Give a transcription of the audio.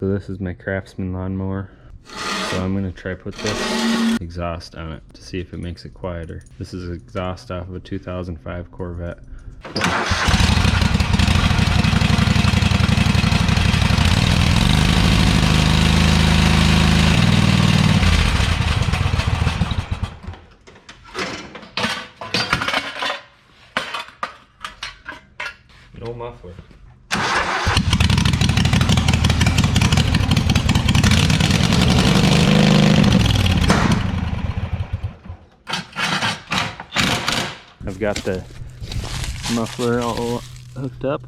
So this is my Craftsman lawnmower. So I'm gonna try put this exhaust on it to see if it makes it quieter. This is exhaust off of a 2005 Corvette. No muffler. I've got the muffler all hooked up.